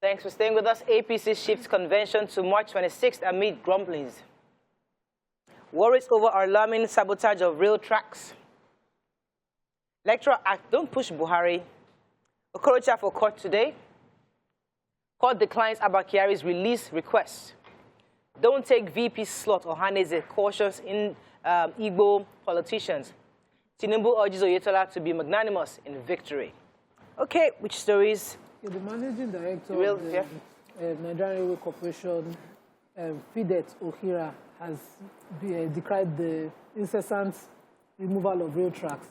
Thanks for staying with us. APC shifts convention to March 26th amid grumblings. Worries over alarming sabotage of rail tracks. Electoral Act, don't push Buhari. Okorocha for court today. Court declines Abakiari's release request. Don't take VP slot or Haneze cautions in Igbo politicians. Tinubu urges Oyetola to be magnanimous in victory. Okay, which stories? Yeah, the managing director of the Nigerian Railway Corporation, Fidet Ohira, has decried the incessant removal of rail tracks.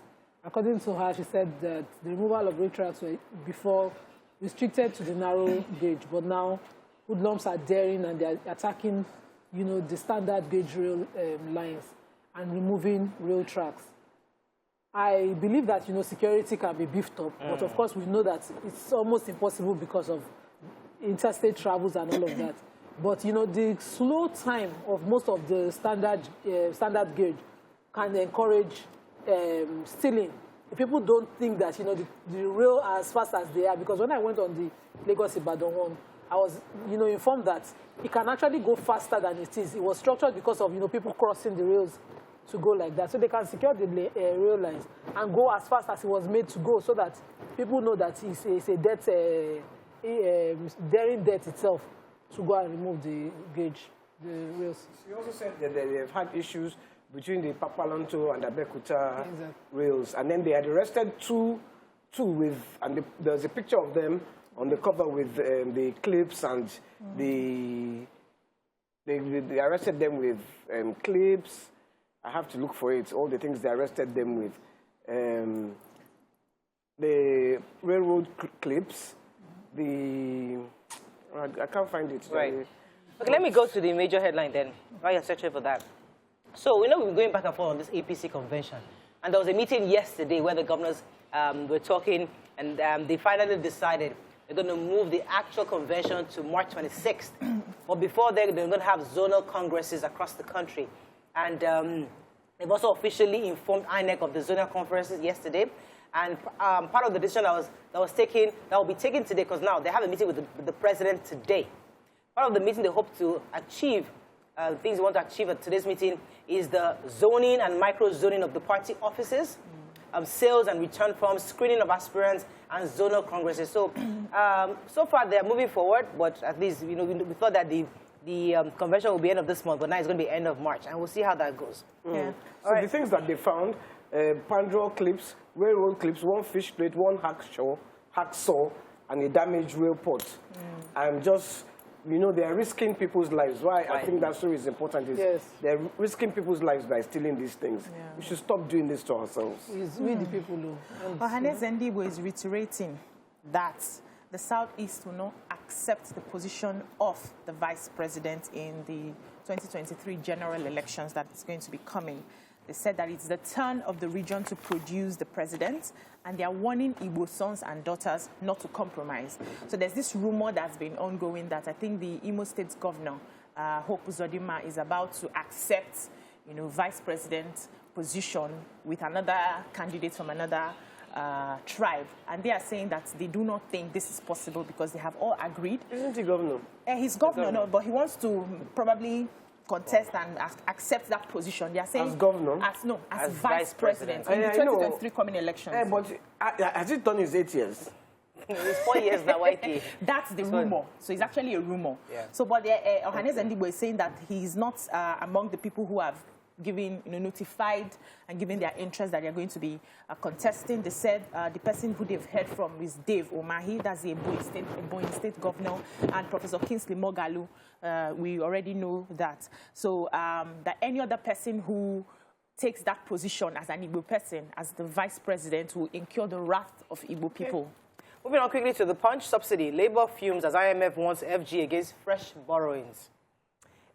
According to her, she said that the removal of rail tracks were before restricted to the narrow gauge, but now hoodlums are daring and they are attacking, the standard gauge rail lines and removing rail tracks. I believe that, security can be beefed up, but of course we know that it's almost impossible because of interstate travels and all of that. But, the slow time of most of the standard gauge can encourage stealing. People don't think that, the rail are as fast as they are, because when I went on the Lagos-Ibadan one, I was, informed that it can actually go faster than it is. It was structured because of, people crossing the rails to go like that. So they can secure the rail lines and go as fast as it was made to go, so that people know that it's a death, daring death itself to go and remove the gauge, the rails. She also said that they've had issues between the Papalanto and the Abekuta rails, and then they had arrested two with, and there's a picture of them on the cover with the clips, and they arrested them with clips. I have to look for it, all the things they arrested them with. The railroad clips, I can't find it. Right. Okay, let me go to the major headline then, while you're searching for that. So we know we've been going back and forth on this APC convention. And there was a meeting yesterday where the governors were talking, and they finally decided they're going to move the actual convention to March 26th. But before then, they're going to have zonal congresses across the country. And they've also officially informed INEC of the zonal conferences yesterday. And part of the decision that will be taken today, because now they have a meeting with the president today. Part of the meeting they hope to achieve, things they want to achieve at today's meeting, is the zoning and micro-zoning of the party offices, sales and return forms, screening of aspirants, and zonal congresses. So, so far they're moving forward, but at least we thought that the convention will be end of this month, but now it's going to be end of March, and we'll see how that goes. Yeah. So the things that they found, pandrol clips, railroad clips, one fish plate, one hacksaw, and a damaged rail pot. And just, they are risking people's lives. Why I think that story is important is they're risking people's lives by stealing these things. Yeah. We should stop doing this to ourselves. It's we the people who... Haneze Ndigbo is reiterating that the Southeast will not accept the position of the vice president in the 2023 general elections that is going to be coming. They said that it's the turn of the region to produce the president, and they are warning Igbo sons and daughters not to compromise. So there's this rumor that's been ongoing that I think the Imo State governor, Hope Uzodinma, is about to accept, vice president position with another candidate from another tribe, and they are saying that they do not think this is possible because they have all agreed. Isn't he governor? He's governor, no, but he wants to probably contest and accept that position. They are saying as governor, as vice president in the 2023 coming elections. But has it done his 8 years? It's 4 years now, YK. That's the rumor. So it's actually a rumor. Yeah. So, but Haneze Ndigbo is saying that he's not among the people who have given, notified and given their interest that they're going to be contesting. They said the person who they've heard from is Dave Omahi, that's the Ebonyi State governor, and Professor Kingsley Mogalu. We already know that. So that any other person who takes that position as an Igbo person, as the vice president, will incur the wrath of Igbo people. Moving on quickly to the Punch. Subsidy. Labour fumes as IMF wants FG against fresh borrowings.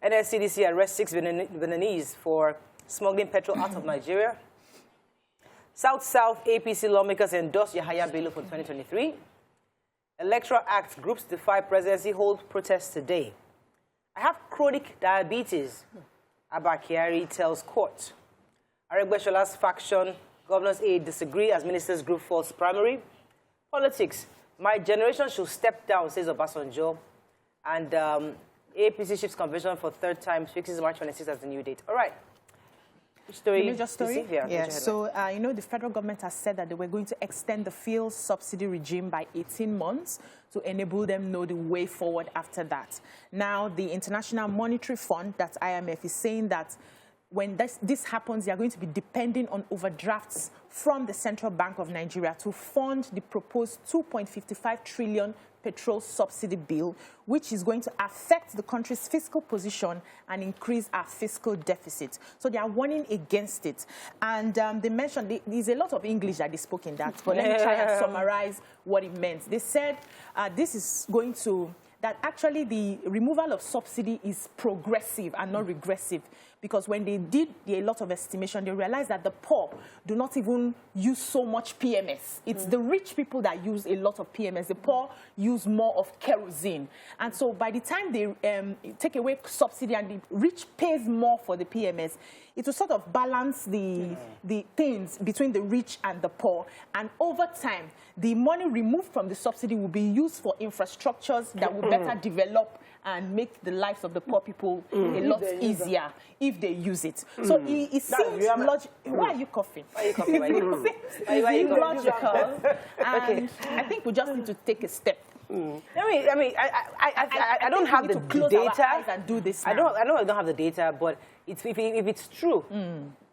NSCDC arrests 6 Beninese for smuggling petrol out of Nigeria. South-South APC lawmakers endorse Yahaya Bello for 2023. Electoral Act groups defy presidency hold protests today. I have chronic diabetes, Abakiari tells court. Aregbeshola's faction, governor's aide disagree as ministers group falls primary. Politics, My generation should step down, says Obasanjo. And APC shifts convention for third time, fixes March 26th as the new date. All right. Story. The major story? Yeah. So, you know, the federal government has said that they were going to extend the fuel subsidy regime by 18 months to enable them know the way forward after that. Now, the International Monetary Fund, that's IMF, is saying that when this happens, they are going to be depending on overdrafts from the Central Bank of Nigeria to fund the proposed 2.55 trillion petrol subsidy bill, which is going to affect the country's fiscal position and increase our fiscal deficit. So they are warning against it. And they mentioned, there's a lot of English that they spoke in that, but let me try and summarize what it meant. They said this is going to, that actually the removal of subsidy is progressive and not regressive, because when they did a lot of estimation, they realized that the poor do not even use so much PMS. It's the rich people that use a lot of PMS. The poor use more of kerosene. And so by the time they take away subsidy and the rich pays more for the PMS, it will sort of balance the things between the rich and the poor. And over time, the money removed from the subsidy will be used for infrastructures that will better develop and make the lives of the poor people a lot easier if they use it. So it seems logical. Why are you coughing? Why are you coughing? It seems logical. And I think we just need to take a step. I don't have the data. And do this now. I know I don't have the data, but if it's true,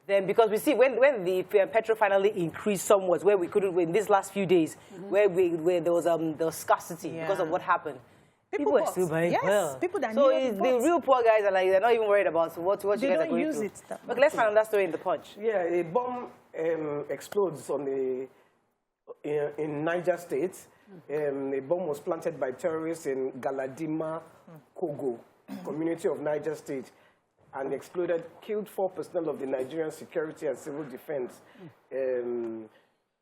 then because we see when the petrol finally increased somewhat, where we couldn't in these last few days, where there was scarcity because of what happened. People were still buying well. People that so the real poor guys are like, they're not even worried about what you guys are going use through. It okay, let's find another story in the Pudge. Yeah, a bomb explodes in Niger State. A bomb was planted by terrorists in Galadima, Kogo, community of Niger State, and exploded, killed 4 personnel of the Nigerian security and civil defense.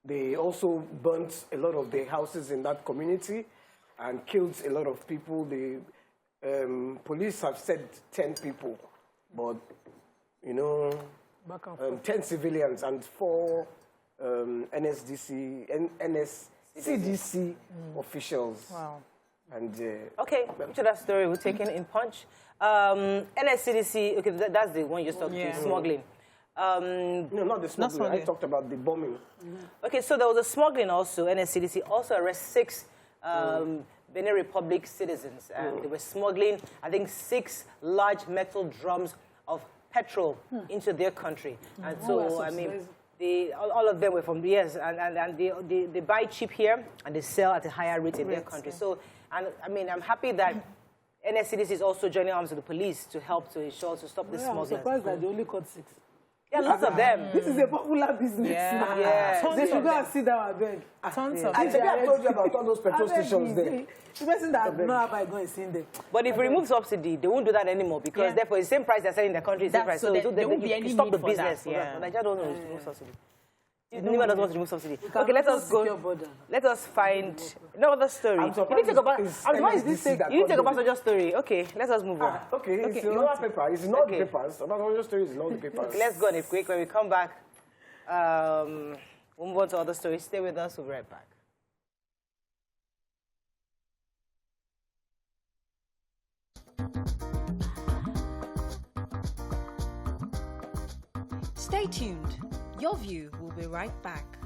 They also burnt a lot of the houses in that community and killed a lot of people. The police have said 10 people, but, you know, 10 civilians and 4 CDC officials. Wow. And okay, to that story we're taking in Punch. NSCDC, okay, that's the one you just talked to, smuggling. No, not the smuggling. I talked about the bombing. Okay, so there was a smuggling also. NSCDC also arrested 6 Benin Republic citizens. And they were smuggling, I think, 6 large metal drums of petrol into their country. And so, I mean, all of them were from the and they buy cheap here and they sell at a higher rate in their country. So, and I mean, I'm happy that NSCDC is also joining arms with the police to help to ensure to stop this smuggling. I'm surprised that they only caught 6. Yeah, lots of them. This is a popular business. Yeah. They should go and sit down and beg. Tons of I told you about all those petrol stations there. The person that know how I go and see them. But if we remove subsidy, they won't do that anymore because therefore it's the same price they're selling in the country, it's the same price. So there won't be any stop need the for business. that. Nigeria don't know to remove subsidy. Anyone doesn't want to remove subsidy. Okay, let us find no other story. You need to take about Obasanjo's story. Okay, let us move on. Okay, it's another paper. It's not the papers. Obasanjo's story is not the papers. Okay, let's go on it quick. When we come back, we'll move on to other stories. Stay with us. We'll be right back. Stay tuned. Your View will be right back.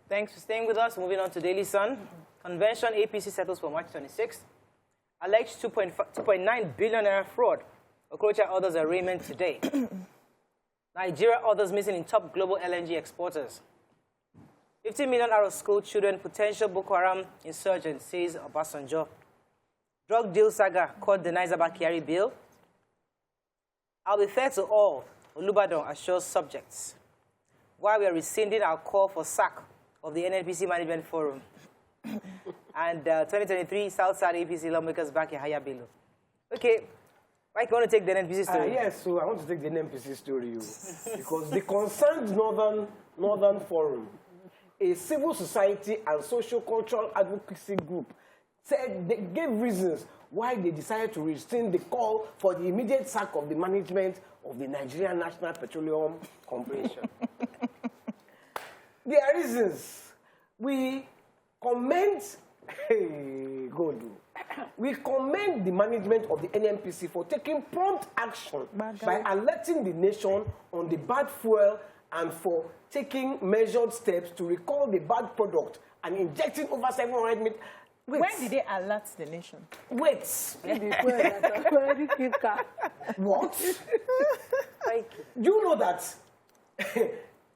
Thanks for staying with us. Moving on to Daily Sun. Convention APC settles for March 26th. Alleged 2.9 billion naira fraud. Okrocha orders arraignment today. Nigeria orders missing in top global LNG exporters. 50 million out of school children, potential Boko Haram insurgent, says Obasanjo. Drug deal saga, court denies Abakari bill. I'll be fair to all, Olubadan assures subjects. While we are rescinding our call for sack of the NNPC Management Forum. And 2023 South-South APC lawmakers back in higher bill. Okay, Mike, you want to take the NNPC story? Yes, so I want to take the NNPC story because the concerned Northern Forum, a civil society and social-cultural advocacy group, said they gave reasons why they decided to rescind the call for the immediate sack of the management of the Nigerian National Petroleum Corporation. There are reasons. We commend, we commend the management of the NNPC for taking prompt action by alerting the nation on the bad fuel and for taking measured steps to recall the bad product and injecting over 700 million. When did they alert the nation? Wait. What? You know that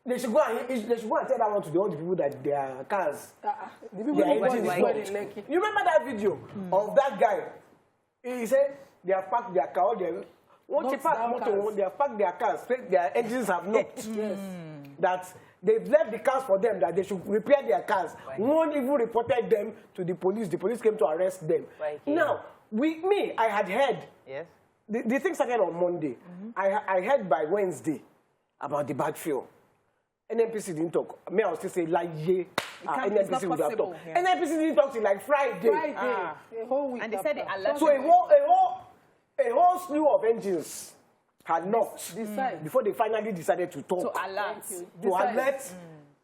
they should go and tell that one to all the people that their cars. The people who bought this one. You remember that video of that guy? He said they have packed their car. They have packed their cars. Their engines have knocked. Yes. That they've left the cars for them, that they should repair their cars. One even reported them to the police. The police came to arrest them. Now, I had heard. Yes. The thing started on Monday. I heard by Wednesday about the bad fuel. NNPC didn't talk. I was still saying, like, NNPC would have talked. Yeah. NNPC didn't talk till like Friday. A whole week. And they said they alerted. So a whole slew of engines had knocked before they finally decided to talk. To alert. To alert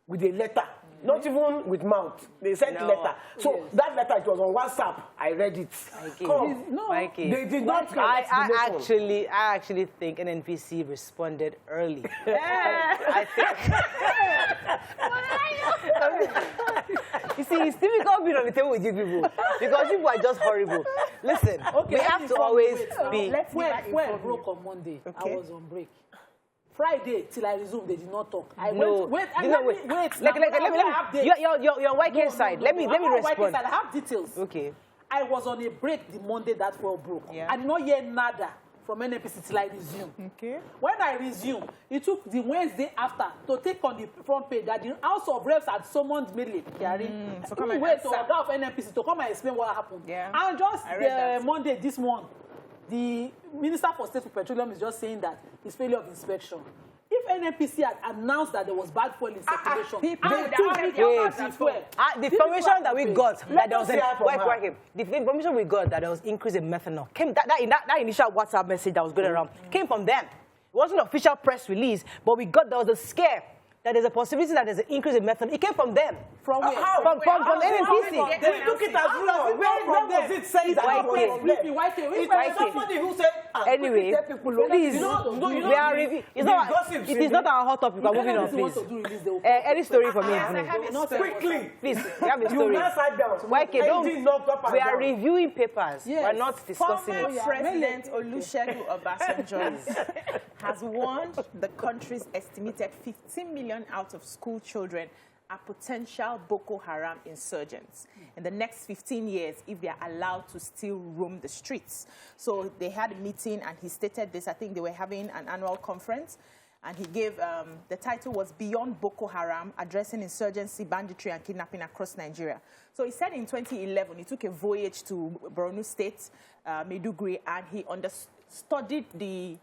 with a letter. Not even with mouth. They sent letter. So that letter, it was on WhatsApp. I read it. They did not. I actually think NNPC responded early. I think. You see, it's difficult being on the table with you people because people are just horrible. Listen, we have to always be. When broke on Monday, I was on break. Friday till I resumed, they did not talk. Wait. You're on YK side. Let me respond. I have details. Okay. I was on a break the Monday that fuel broke. Yeah. I did not hear nada from NNPC till I resumed. Okay. When I resumed, it took the Wednesday after to take on the front page that the House of Reps had summoned Mele Kyari to come and wait to Oga of NNPC to come and explain what happened. Yeah. And just Monday this month, the Minister for State for Petroleum is just saying that it's failure of inspection. If NNPC had announced that there was bad fuel in circulation, the information that we got that there was the information we got that there was increase in methanol came that initial WhatsApp message that was going around came from them. It wasn't an official press release, but we got there was a scare that there's a possibility that there's an increase in methanol. It came from them. From where? From NNPC. They took it as well. Where does it say that? Somebody who said, anyway, please, we are reviewing. It is not our hot topic. We're moving on, please. Any story for me, quickly. please. We have a story. YK, don't. We are reviewing papers. We're not discussing Former it. President Olusegun Obasanjo has warned the country's estimated 15 million out-of-school children are potential Boko Haram insurgents in the next 15 years if they are allowed to still roam the streets. So they had a meeting and he stated this. I think they were having an annual conference and he gave, the title was Beyond Boko Haram, Addressing Insurgency, Banditry and Kidnapping Across Nigeria. So he said in 2011, he took a voyage to Borno State, Maiduguri, and he studied the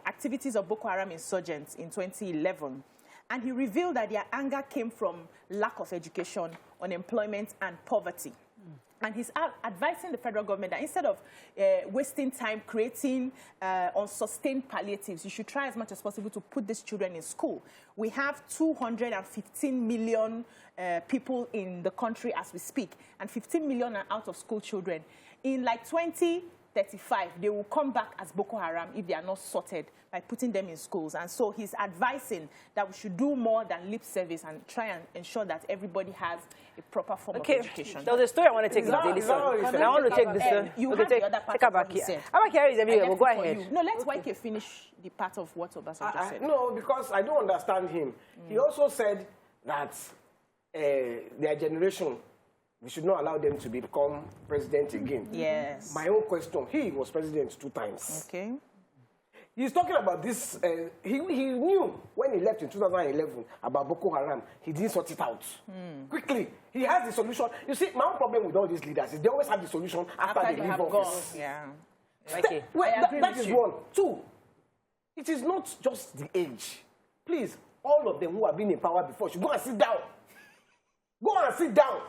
activities of Boko Haram insurgents in 2011. And he revealed that their anger came from lack of education, unemployment, and poverty. And he's advising the federal government that instead of wasting time creating unsustained palliatives, you should try as much as possible to put these children in school. We have 215 million people in the country as we speak, and 15 million are out-of-school children. In like 2035, they will come back as Boko Haram if they are not sorted by putting them in schools. And so he's advising that we should do more than lip service and try and ensure that everybody has a proper form of education. There was a story I want to take in the Daily Sun. And I want to take this. You have the other part of what he said. Abakari is everywhere. We'll go ahead. No, let YK finish the part of what Obasanjo said. No, because I don't understand him. He also said that their generation, we should not allow them to become president again. Yes. My own question, he was president 2 times. Okay. He's talking about this, he knew when he left in 2011 about Boko Haram, he didn't sort it out. Quickly, he has the solution. You see, my own problem with all these leaders is they always have the solution after they leave office. Yeah. Okay. That is one. 2, it is not just the age. Please, all of them who have been in power before should go and sit down. Go and sit down.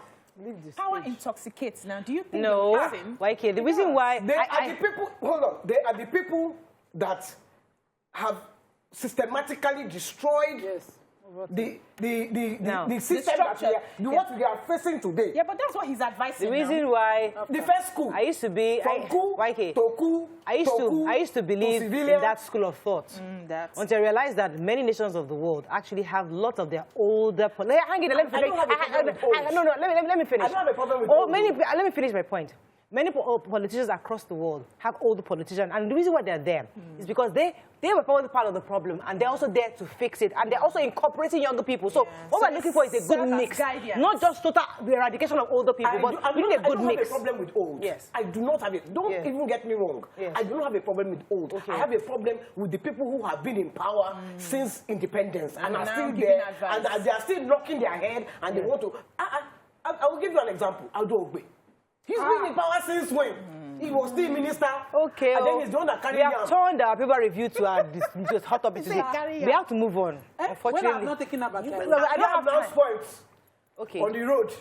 Power intoxicates now. Do you think no? YK, the reason why they are the people. Hold on. They are the people that have systematically destroyed the system that what we are facing today. Yeah, but that's what he's advising. The reason why the first school I used to be from coup YK, to coup, I used to believe in that school of thought until I realized that many nations of the world actually have lots of their older. Let me finish. Let me finish. I don't have a problem with old. Let me finish my point. Many politicians across the world have older politicians, and the reason why they're there is because they were probably part of the problem, and they're also there to fix it, and they're also incorporating younger people. So what we're looking for is a good mix, not just total eradication of older people, but we need a good mix. I don't have a problem with old. Yes. I do not have it. Don't even get me wrong. Yes. I do not have a problem with old. Okay. I have a problem with the people who have been in power since independence and are still there, and they are still knocking their head, and they want to. I will give you an example. Aldo Ogbe. He's been in power since when? He was still minister. Okay. And then he's the one that carried we have turned our paper review to our hot topic today. We have to move on. Unfortunately. When I'm not taking about I don't have last points. Okay. On the road.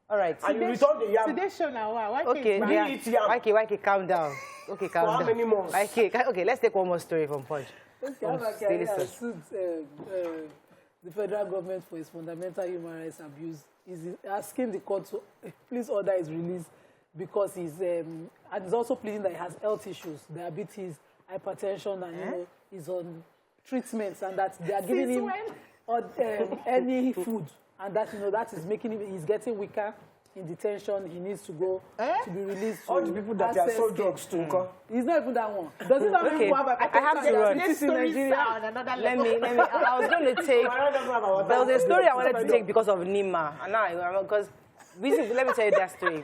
All right. And you return the yam. Today's show now. Why okay. YK, calm down. Okay, calm down. How many months? Okay, let's take one more story from Pudge. The federal government for its fundamental human rights abuse is asking the court to please order his release because he's and he's also pleading that he has health issues, diabetes, hypertension, and he's on treatments, and that they are giving him any food, and that that is making him he's getting weaker in detention. He needs to go to be released. All the people that are sold drugs to he's not even that one. Does he not even have a I have to run. This in Nigeria. Let me. I was going to take. There was a story I wanted to take because of Nima, and now because let me tell you that story.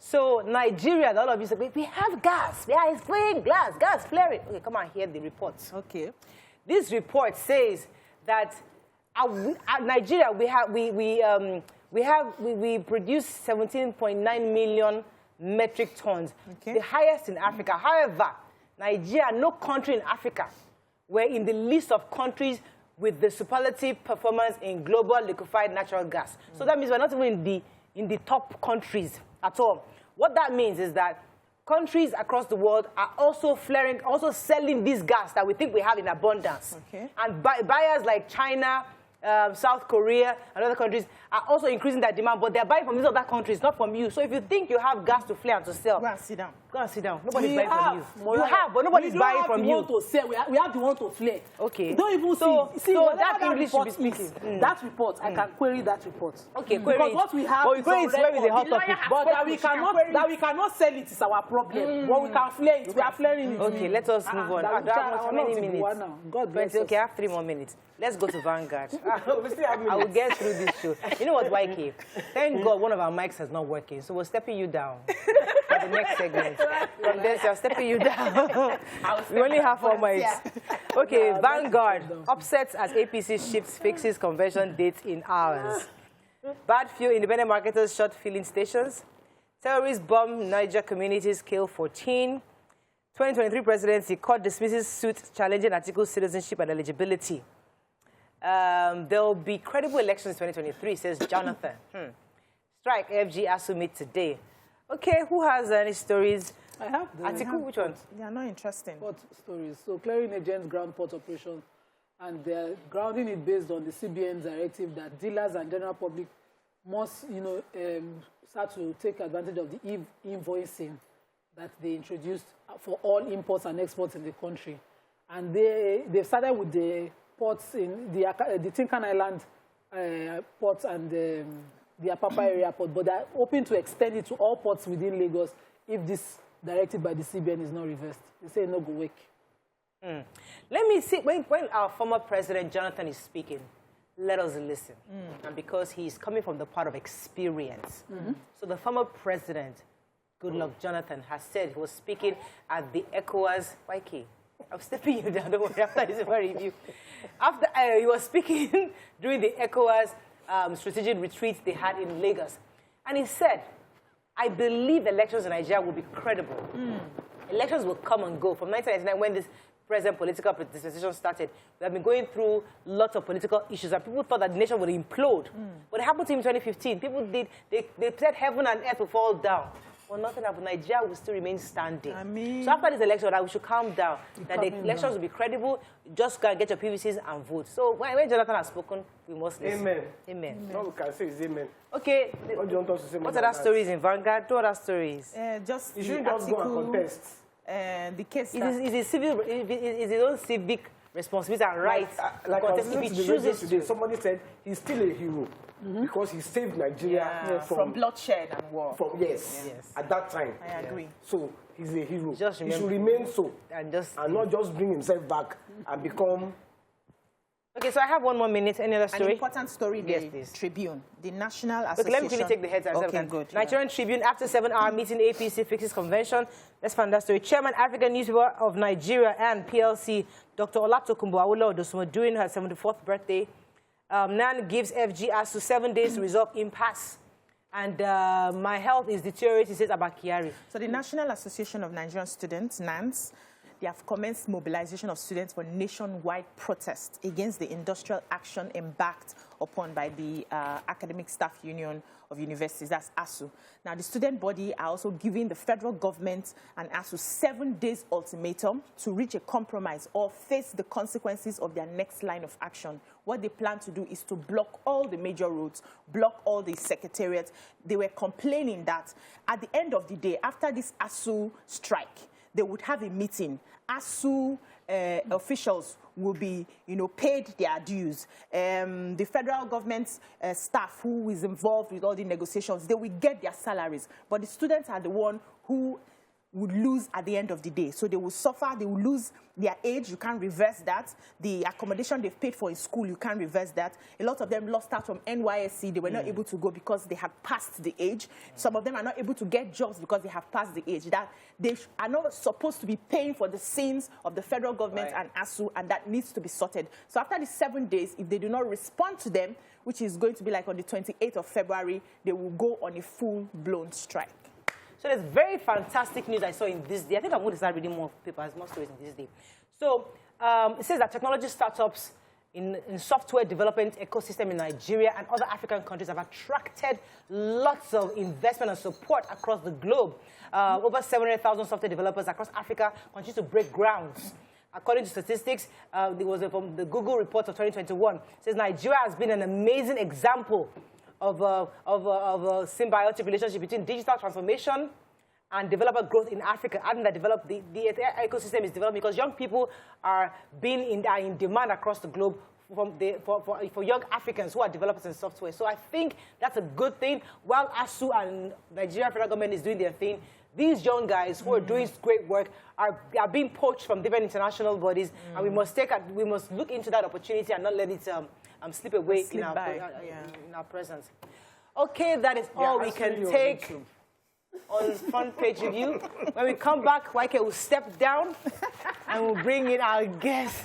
So Nigeria, all of you say we have gas. Yeah, it's flaring gas flaring. Okay, come on, hear the reports. Okay. This report says that Nigeria we produce 17.9 million metric tons, the highest in Africa. However, Nigeria, no country in Africa, were in the list of countries with the superlative performance in global liquefied natural gas. So that means we're not even in the top countries at all. What that means is that countries across the world are also selling this gas that we think we have in abundance. Okay. And buyers like China, South Korea, and other countries are also increasing their demand, but they're buying from these other countries, not from you. So if you think you have gas to flare and to sell, go and sit down. Go and sit down. Nobody's buying from you. You have, but nobody's buying from you. We don't have the one to sell. We have the one to flare. Okay. Don't even see that English should be speaking. That report, I can query that report. Okay, query because what we have is query is a hot topic. But that we cannot sell it is our problem. But we can flare it. We are flaring it. Okay, let us move on. I have how many minutes? God bless us. Okay, I have 3 more minutes. Let's go to Vanguard. I will get through this show. You know what, YK? Thank God one of our mics is not working, so we're stepping you down for the next segment. From there, I'm stepping you down. We only have 4 mics. Okay, Vanguard upsets as APC shifts fixes convention dates in hours. Bad fuel, independent marketers shut filling stations. Terrorists bomb Niger communities, kill 14. 2023 presidency, court dismisses suit challenging article citizenship and eligibility. There will be credible elections in 2023, says Jonathan. Strike FG ASU meet today. Okay, who has any stories? I have the article. Which ones? They are not interesting. Port stories. So clearing agents ground port operation, and they're grounding it based on the CBN directive that dealers and general public must, start to take advantage of the e-invoicing that they introduced for all imports and exports in the country. And they've started with the ports in the Tinkan Island ports and the Apapa area port, but they're hoping to extend it to all ports within Lagos if this directive by the CBN is not reversed. They say no go work. Let me see, when our former president, Jonathan, is speaking, let us listen. And because he's coming from the part of experience. So the former president, Goodluck Jonathan, has said he was speaking at the ECOWAS, YK. I'm stepping you down, don't worry, after this review. After he was speaking during the ECOWAS strategic retreat they had in Lagos. And he said, I believe elections in Nigeria will be credible. Elections will come and go. From 1999, when this present political dispensation started, we have been going through lots of political issues, and people thought that the nation would implode. But it happened to him in 2015. People they said heaven and earth will fall down. Well, nothing happened. Nigeria will still remain standing. I mean... So after this election, we should calm down. That the elections will be credible. Just go and get your PVCs and vote. So when Jonathan has spoken, we must listen. Amen. Amen. All we can say is amen. Okay. What do you want us to say? What other stories in Vanguard? What other stories? Just You the shouldn't just go and article, contest. the case Is his own civic responsibility and right Like to I was contest if he listening to the radio chooses today, to? somebody said he's still a hero because he saved Nigeria from bloodshed and war. Yes, at that time. I agree. So he's a hero. Just He should remain so And not just bring himself back and become... Okay, so I have 1 more minute. Any other story? An important story, Yes, the please. Tribune, the National Look, Association... let me quickly take the headlines. Okay, good. Nigerian Tribune, after 7-hour meeting, APC fixes convention. Let's find that story. Chairman, African Newspaper of Nigeria and PLC, Dr. Olatokunbo Awolowo Odosunmo, during her 74th birthday, NAN gives FG ASU 7 days to resolve impasse. And my health is deteriorating, says Abakiari. So the National Association of Nigerian Students, NANS, they have commenced mobilization of students for nationwide protest against the industrial action embarked upon by the Academic Staff Union of Universities, that's ASU. Now, the student body are also giving the federal government and ASU 7 days ultimatum to reach a compromise or face the consequences of their next line of action. What they plan to do is to block all the major roads, block all the secretariats. They were complaining that at the end of the day, after this ASU strike, they would have a meeting. ASU officials will be, paid their dues. The federal government's staff who is involved with all the negotiations, they will get their salaries. But the students are the one who would lose at the end of the day. So they will suffer, they will lose their age, you can't reverse that. The accommodation they've paid for in school, you can't reverse that. A lot of them lost out from NYSC, they were not able to go because they had passed the age. Some of them are not able to get jobs because they have passed the age. That they are not supposed to be paying for the sins of the federal government and ASU, and that needs to be sorted. So after the 7 days, if they do not respond to them, which is going to be like on the 28th of February, they will go on a full-blown strike. So there's very fantastic news I saw in this day. I think I'm going to start reading more papers, more stories in this day. So it says that technology startups in software development ecosystem in Nigeria and other African countries have attracted lots of investment and support across the globe. Over 700,000 software developers across Africa continue to break grounds. According to statistics, there was from the Google report of 2021. It says Nigeria has been an amazing example of a symbiotic relationship between digital transformation and developer growth in Africa. Adding that the ecosystem is developing because young people are in demand across the globe for young Africans who are developers in software. So I think that's a good thing. While ASU and Nigerian federal government is doing their thing, these young guys who are doing great work are being poached from different international bodies, and we must look into that opportunity and not let it slip away in our presence. Okay, that is all we can take on front page review. When we come back, YK will step down and we'll bring in our guest.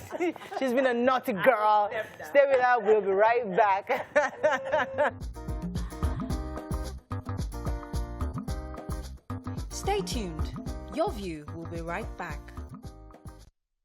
She's been a naughty girl. Stay with her. We'll be right back. Stay tuned. Your View will be right back.